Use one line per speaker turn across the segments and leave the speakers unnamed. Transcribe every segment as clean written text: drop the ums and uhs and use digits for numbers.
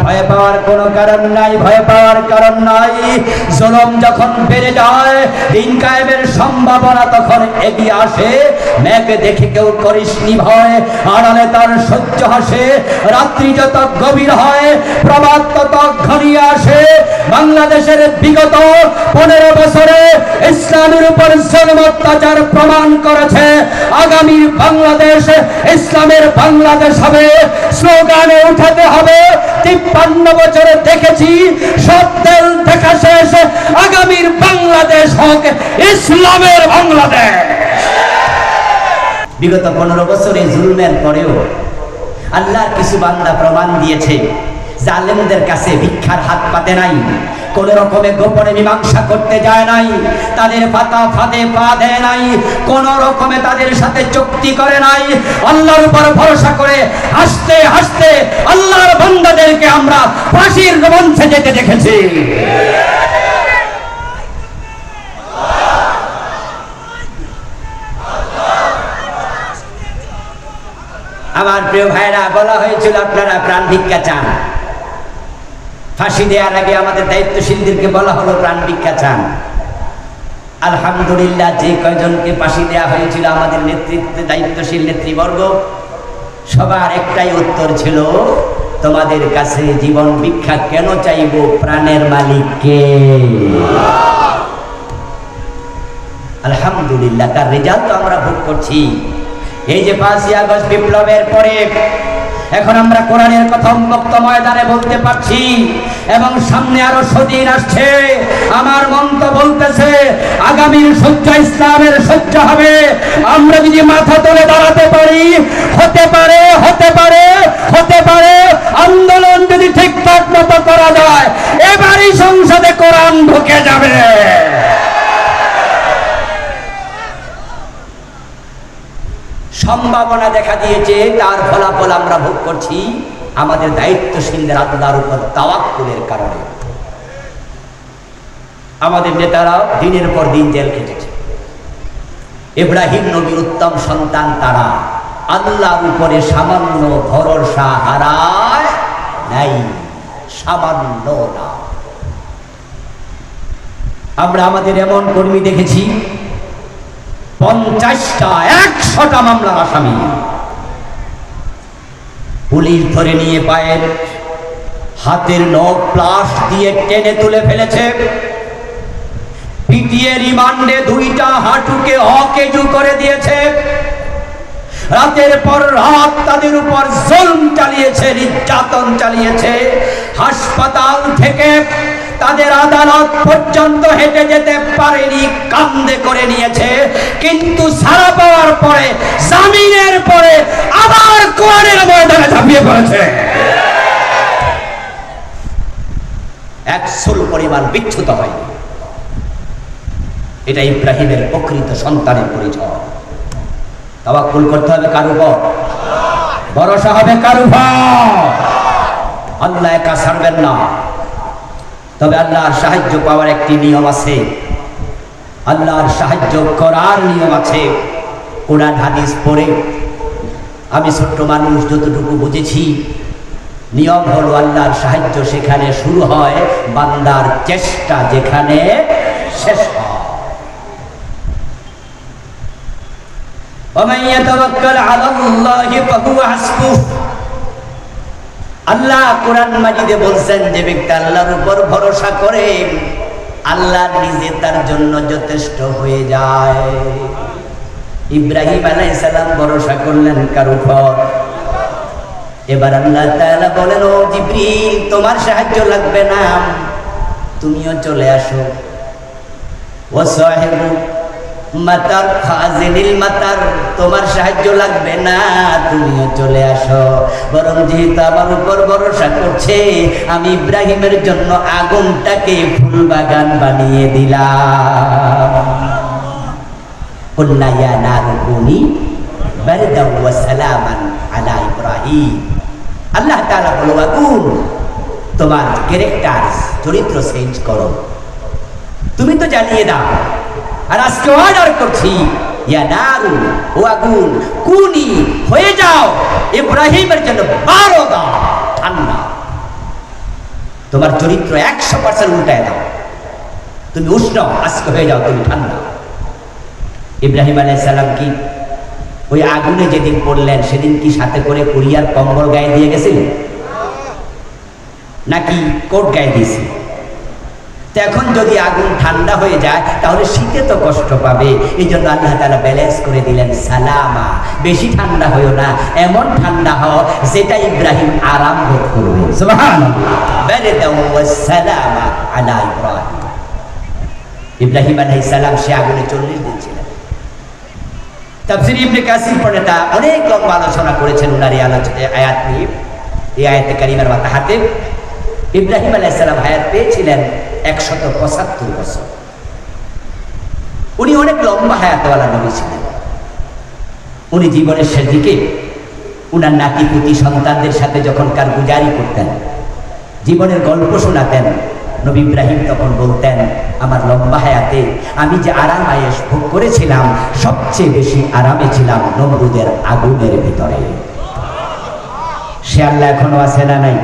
ভয় পাওয়ার কোনো কারণ নাই, ভয় পাওয়ার কারণ নাই। জুলুম যখন বেড়ে যায়, দিন কায়েমের সম্ভাবনা তখন এগিয়ে আসে। মেঘ দেখে কেউ করিসনি ভয়, আড়ালে তার সহ্য হাসে। রাত্রি যত গভীর হয়, প্রভাত তত ঘনিয়ে আসে। বাংলাদেশের বিগত 15 বছরে ইসলামের উপর জুলুম অত্যাচার প্রমাণ করেছে। আগামী বাংলাদেশ ইসলামের বাংলাদেশ হবে, স্লোগানে উঠাতে হবে। 53 বছরে দেখেছি, সব দল দেখা শেষ, আগামীর বাংলাদেশ হোক ইসলামের বাংলাদেশ। বিগত 15 বছরে জুলুমের পরেও আল্লাহর কিছু বান্দা প্রমাণ দিয়েছে, জালেমদের কাছে ভিক্ষার হাত পাতে নাই, কোন রকমে গোপনে মীমাংসা করতে যায় নাই, তাদের পাতা ফাঁদে পা দেয় নাই, কোন রকমে তাদের সাথে চুক্তি করে নাই। আল্লাহর উপর ভরসা করে হাসতে হাসতে আল্লাহর বান্দাদেরকে আমরা ফাঁসির মঞ্চে যেতে দেখেছি। আমার প্রিয় ভাইরা, বলা হয়েছিল আপনারা প্রাণ ভিক্ষা চান। ফাঁসি দেওয়ার আগে আমাদের দায়িত্বশীলদেরকে বলা হলো প্রাণ ভিক্ষা চান। আলহামদুলিল্লাহ, যে কয়জনকে ফাঁসি দেওয়া হয়েছিল আমাদের নেতৃত্বে দায়িত্বশীল নেতৃবর্গ, সবার একটাই উত্তর ছিল, তোমাদের কাছে জীবন ভিক্ষা কেন চাইব, প্রাণের মালিককে। আলহামদুলিল্লাহ, তার রেজাল্ট তো আমরা ভোগ করছি। এই যে 5ই আগস্ট বিপ্লবের পরে এখন আমরা কোরআনের কথা উন্মুক্ত ময়দানে বলতে পারছি, এবং সামনে আরো সদিন আসছে। আমার মন তো বলতেছে আগামীর সূর্য ইসলামের সূর্য হবে। আমরা যদি মাথা তুলে দাঁড়াতে পারি, হতে পারে হতে পারে হতে পারে আন্দোলন যদি ঠিকঠাক মতো করা যায়, এবারই সংসদে কোরআন ঢুকে যাবে। সম্ভাবনা দেখা দিয়েছে, তার ফলাফল আমরা ভোগ করছি আমাদের দায়িত্বশীলদের আল্লাহর উপর তাওয়াক্কুলের কারণে। আমাদের নেতারা দিনের পর দিন জেল খেটেছে। ইব্রাহিম নবীর উত্তম সন্তান তারা আল্লাহর উপরে সামান্য ভরসা হারায় নাই, সামান্য না। আমরা আমাদের এমন কর্মী দেখেছি 50টা 100টা মামলার আসামি পুলিশ ধরে নিয়ে পায়ের হাতের নখ প্লাস দিয়ে টেনে তুলে ফেলেছে, পিটিয়ে রিমান্ডে 2টা হাঁটুকে অকেজু করে দিয়েছে। রাতের পর রাত তাদের উপর জুলুম চালিয়েছে, নির্যাতন চালিয়েছে। হাসপাতাল থেকে তাদের আদালত পর্যন্ত হেঁটে যেতে পারেনি, কান্দে করে নিয়েছে। কিন্তু ছাড়া পাওয়ার পরে, জামিনের পরে আবার কোরআনের ময়দানে ঝাঁপিয়ে পড়েছে। 100 পরিমাণ বিচ্যুত হয়নি। এটা ইব্রাহিমের প্রকৃত সন্তানের পরিচয়। তাওয়াক্কুল করতে হবে কার উপর? ভরসা হবে কার উপর? আল্লাহ একা ছাড়বেন না। তবে আল্লাহর সাহায্য পাওয়ার একটি নিয়ম আছে, আল্লাহর সাহায্য করার নিয়ম আছে। কোরআন হাদিস পড়ে আমি ছোট্ট মানুষ যতটুকু বুঝেছি, নিয়ম হলো আল্লাহর সাহায্য সেখানে শুরু হয়, বান্দার চেষ্টা যেখানে শেষ হয়। ومن يتوكل على الله فهو حسبه। আল্লাহ কোরআন মাজিদে বলছেন, যে ব্যক্তি আল্লাহর উপর ভরসা করে, আল্লাহ নিজে তার জন্য যথেষ্ট হয়ে যায়। ইব্রাহিম আলাইহিস সালাম ভরসা করলেন কার উপর? এবার আল্লাহ তাআলা বলেন, ও জিবরিল, তোমার সাহায্য লাগবে না, তুমিও চলে আসো। ও সাহিবু মাতার ফাজিলিল মাতার, তোমার সাহায্য লাগবে না, তুমিও চলে আসো। বরং যেহেতু আমার উপর ভরসা করছে, আমি ইব্রাহিমের জন্য আগুনটাকে ফুল বাগান বানিয়ে দিলাম। কুল্লা ইয়া নারু কুনি বারদাও ওয়া সালামান আলা ইব্রাহিম। আল্লাহ তাআলা বলো, আগুন তোমার ক্যারেক্টার চরিত্র চেঞ্জ করো, তুমি তো জ্বালিয়ে দাও। আর আজকে অর্ডার করছি, ইয়া নারু, ও আগুন, কুনি হয়ে যাও ইব্রাহিমের জন্য বারদা, ঠান্ডা। তোমার চরিত্র 100% উল্টায় দাও, তুমি উষ্ণ আজকে হয়ে যাও, তুমি ঠান্ডা। ইব্রাহিম আলাইহিস সালাম কি ওই আগুনে যেদিন পড়লেন সেদিন কি সাথে করে কুরিয়ার কম্বল গায়ে দিয়ে গেছিলেন নাকি কোট গায়ে দিয়েছি? তো এখন যদি আগুন ঠান্ডা হয়ে যায় তাহলে শীতে তো কষ্ট পাবে, এই জন্য আল্লাহ তাআলা ব্যালেন্স করে দিলেন সালামা, বেশি ঠান্ডা হইও না, এমন ঠান্ডা হও যেটা ইব্রাহিম আরাম বোধ করবে। সুবহানাল্লাহ, বারদাও ওয়াস সালামা আলা ইব্রাহিম। ইব্রাহিম আলাইহিস সালাম সে আগুনে 40 দিন ছিলেন। তাফসীর ইবনে কাসির পড়েটা অনেক লম্বা আলোচনা করেছেন উনার এই আয়াত নিয়ে। এই আয়াতে কারিমার মাথাহাতে ইব্রাহিম আলাইহিস সালাম হায়াত পেয়েছিলেন 175 বছর। উনি অনেক লম্বা হায়াতওয়ালা নবী ছিলেন। উনি জীবনের শেষ দিকে উনার নাতি পুতি সন্তানদের সাথে যখন কারগুজারি করতেন, জীবনের গল্প শোনাতেন, নবী ইব্রাহিম তখন বলতেন, আমার লম্বা হায়াতে আমি যে আরাম আয়েশ ভোগ করেছিলাম সবচেয়ে বেশি আরামে ছিলাম নমরুদের আগুনের ভিতরে। সে আল্লাহ এখনো আছে না নাই?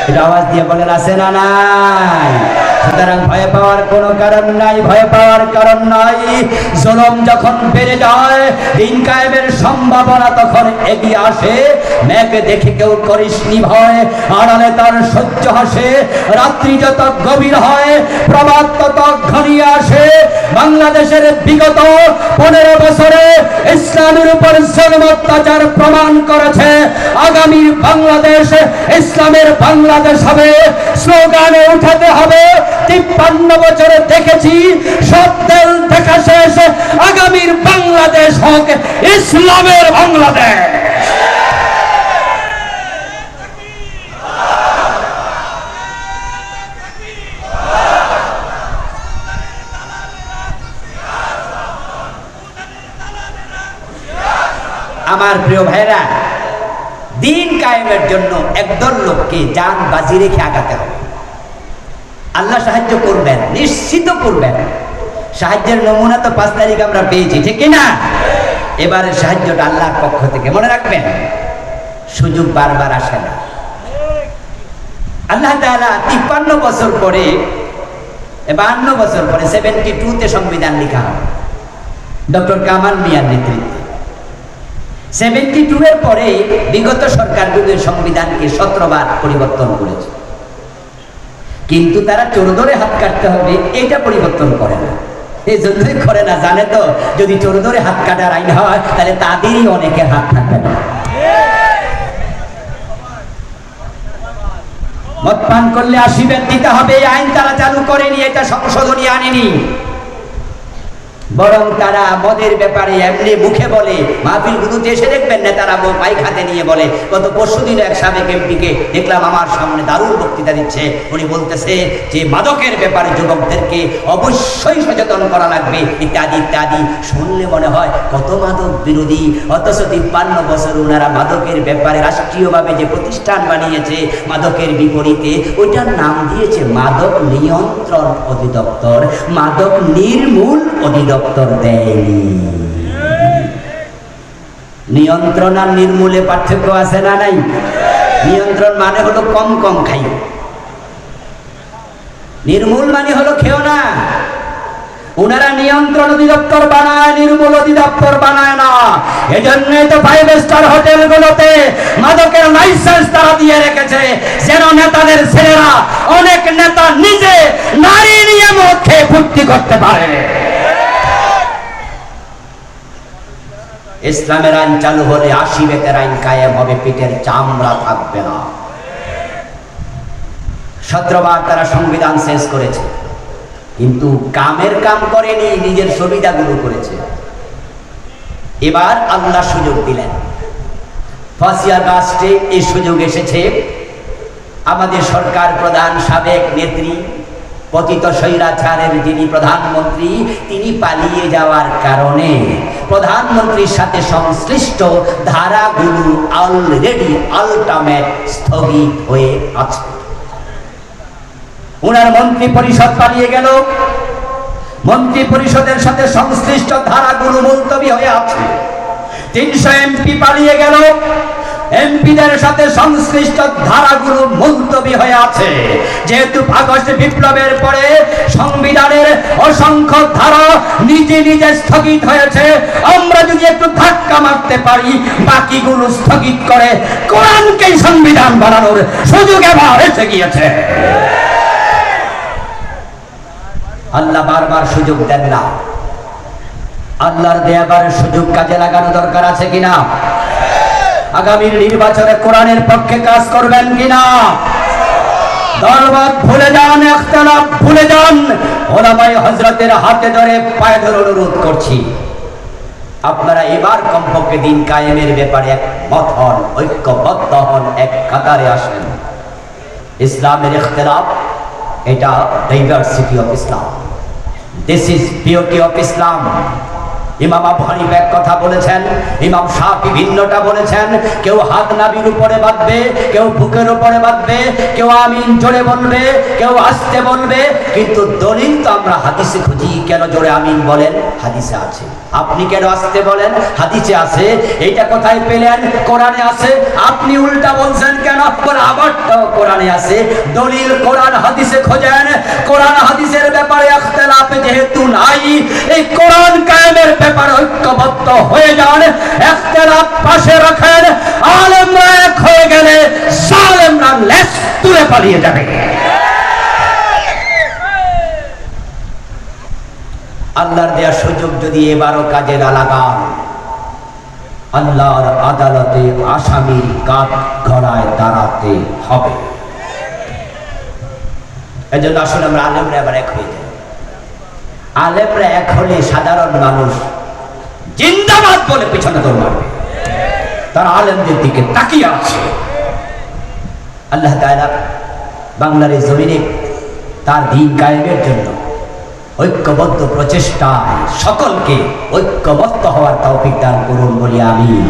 এটা আওয়াজ দিয়ে বলেন, আছে না নাই? সুতরাং ভয় পাওয়ার কোনো কারণ নাই, ভয় পাওয়ার কারণ নাই। জুলুম যখন বেড়ে যায়, দিন কায়েমের সম্ভাবনা তখন এগিয়ে আসে। মেঘ দেখে কেউ করিসনি ভয়, আড়ালে তার সহ্য হাসে। রাত্রি যত গভীর হয়, প্রভাত তত ঘনিয়ে আসে। বাংলাদেশের বিগত 15 বছরে ইসলামের উপর জুলুম অত্যাচার প্রমাণ করেছে। আগামী বাংলাদেশ ইসলামের বাংলাদেশ হবে, স্লোগানে উঠাতে হবে। 53 বছরে দেখেছি সব দল দেখা শেষ, আগামীর বাংলাদেশ হোক ইসলামের বাংলাদেশ। আমার প্রিয় ভাইরা, দিন কায়েমের জন্য একদল লোককে জান বাজি রেখে আগাতে হবে। আল্লাহ সাহায্য করবেন, নিশ্চিত করবেন। সাহায্যের নমুনা তো 5 তারিখ আমরা পেয়েছি, ঠিক কিনা? এবারে সাহায্যটা আল্লাহর পক্ষ থেকে, মনে রাখবেন। সুযোগ বারবার আসে না। আল্লাহ তাআলা 53 বছর পরে, 52 বছর পরে 72-তে সংবিধান লেখা হয় ডক্টর কামাল মিয়ার নেতৃত্বে। 72 এর পরে বিগত সরকারগুলোর সংবিধানকে 17 বার পরিবর্তন করেছে, কিন্তু তারা চোর ধরে হাত কাটতে হবে এটা পরিবর্তন করে না। এই জন্যই করে না, জানে তো যদি চোর ধরে হাত কাটার আইন হয় তাহলে তাদেরই অনেকের হাত থাকবে না। মদ পান করলে 80 বেত দিতে হবে, এই আইন তারা চালু করেনি, এটা সংশোধনী আনেনি। বরং তারা মদের ব্যাপারে এমনি মুখে বলে, মাহফিলগুলোতে এসে দেখবেন না তারা মাইক হাতে নিয়ে বলে। গত পরশুদিন এক সাবেক এমপিকে দেখলাম আমার সামনে দারুণ বক্তৃতা দিচ্ছে। উনি বলতেছে যে মাদকের ব্যাপারে যুবকদেরকে অবশ্যই সচেতন করা লাগবে, ইত্যাদি ইত্যাদি। শুনলে মনে হয় কত মাদক বিরোধী, অথচ 53 বছর ওনারা মাদকের ব্যাপারে রাষ্ট্রীয়ভাবে যে প্রতিষ্ঠান বানিয়েছে মাদকের বিপরীতে, ওইটার নাম দিয়েছে মাদক নিয়ন্ত্রণ অধিদপ্তর, মাদক নির্মূল অধিদপ্তর দেয়নি। নিয়ন্ত্রণ আর নির্মূলে পার্থক্য আছে না নাই? নিয়ন্ত্রণ মানে হলো কম কম খাই, নির্মূল মানে হলো খেও না। ওনারা নিয়ন্ত্রণ অধিদপ্তর বানায়, নির্মূল অধিদপ্তর বানায় না। এজন্যই তো 5 স্টার হোটেলগুলোতে মাদকের লাইসেন্স তারা দিয়ে রেখেছে, যেন নেতাদের ছেলেরা, অনেক নেতা নিজে নারী নিয়ে মদ খেয়ে ফুর্তি করতে পারে। ইসলামের আইন চালু হলে 80 বেতের আইন কায়েম হবে, পিঠের চামড়া থাকবে না। 17 বার তারা সংবিধান শেষ করেছে, কিন্তু কামের কাম করেনি, নিজের সুবিধাগুলো করেছে। এবার আল্লাহ সুযোগ দিলেন। 5 আগস্টে এই সুযোগ এসেছে। আমাদের সরকার প্রধান সাবেক নেত্রী, পতিত স্বৈরাচারের যিনি প্রধানমন্ত্রী, তিনি পালিয়ে যাওয়ার কারণে প্রধানমন্ত্রীর সাথে সংশ্লিষ্ট ধারাগুলো অলরেডি আল্টিমেট স্থগিত হয়ে আছে। ওনার মন্ত্রী পরিষদ পালিয়ে গেল, মন্ত্রী পরিষদের সাথে সংশ্লিষ্ট ধারাগুলো মুলতবি হয়ে আছে। 300 এমপি পালিয়ে গেল, এমপিদের সাথে সংশ্লিষ্ট ধারাগুলো মুলতবি হয়ে আছে। যেহেতু আগস্ট বিপ্লবের পরে সংবিধানের অসংখ্য ধারা নিজে নিজে স্থগিত হয়েছে, আমরা যদি একটু ধাক্কা মারতে পারি বাকিগুলো স্থগিত করে কোরআনকেই সংবিধান বানানোর সুযোগ এবার এসে গিয়েছে। আল্লাহ বারবার সুযোগ দেন না, আল্লাহর দেয়াবার সুযোগ কাজে লাগানো দরকার আছে কিনা? আগামীর নির্বাচনে কোরআনের পক্ষে কাজ করবেন কিনা? দলমত ভুলে যান, ইখতিলাফ ভুলে যান। ওলামায়ে হযরতের হাতে ধরে পায়ে ধরে অনুরোধ করছি, আপনারা এবার কমপক্ষে দিন কায়েমের ব্যাপারে একমত হন, ঐক্যবদ্ধ হন, এক কাতারে আসেন। ইসলামের ইখতিলাফ, এটা diversity of Islam, this is beauty of Islam. Imam Abu Hanifa এক কথা বলেছেন, ইমাম শাফি ভিন্নটা বলেছেন। কেউ হাত নাভির উপরে বাঁধবে, কেউ বুকের উপরে বাঁধবে, কেউ আমিন জোরে বলবে, কেউ আস্তে বলবে, কিন্তু দলিল তো আমরা হাদিসে খুঁজি। কেন জোরে আমিন বলেন? হাদিসে আছে। আপনি কেন আস্তে বলেন? হাদিসে আছে। এইটা কোথায় পেলেন? কোরআনে আছে। আপনি উল্টা বলছেন কেন? বলে আবারটাও কোরআনে আছে। দলিল কোরআন হাদিসে খোঁজেন। কোরআন হাদিসের ব্যাপারে ইখতিলাফ যেহেতু নাই, এই কোরআন কায়েমের ব্যাপারে ঐক্যবদ্ধ হয়ে যান, ইখতিলাফ পাশে রাখেন। আলেমরা এক হয়ে গেলে জালেমরা লেজ তুলে পালিয়ে যাবে। আল্লাহর দেয়া সুযোগ যদি এবারও কাজে না লাগান, আল্লাহর আদালতে আসামির কাঠ গড়ায় দাঁড়াতে হবে। এই জন্য আসলে আমরা আলেমরা এবার এক হয়ে যাই। আলেমরা এক হলে সাধারণ মানুষ জিন্দাবাদ বলে পিছনে দৌড় মারবে। তারা আলেমদের দিকে তাকিয়ে আছে। আল্লাহ তাআলা বাংলার এই জমিনে তার দ্বীন কায়েমের জন্য ঐক্যবদ্ধ প্রচেষ্টায় সকলকে ঐক্যবদ্ধ হওয়ার তৌফিক দান করুন বলি আমিন।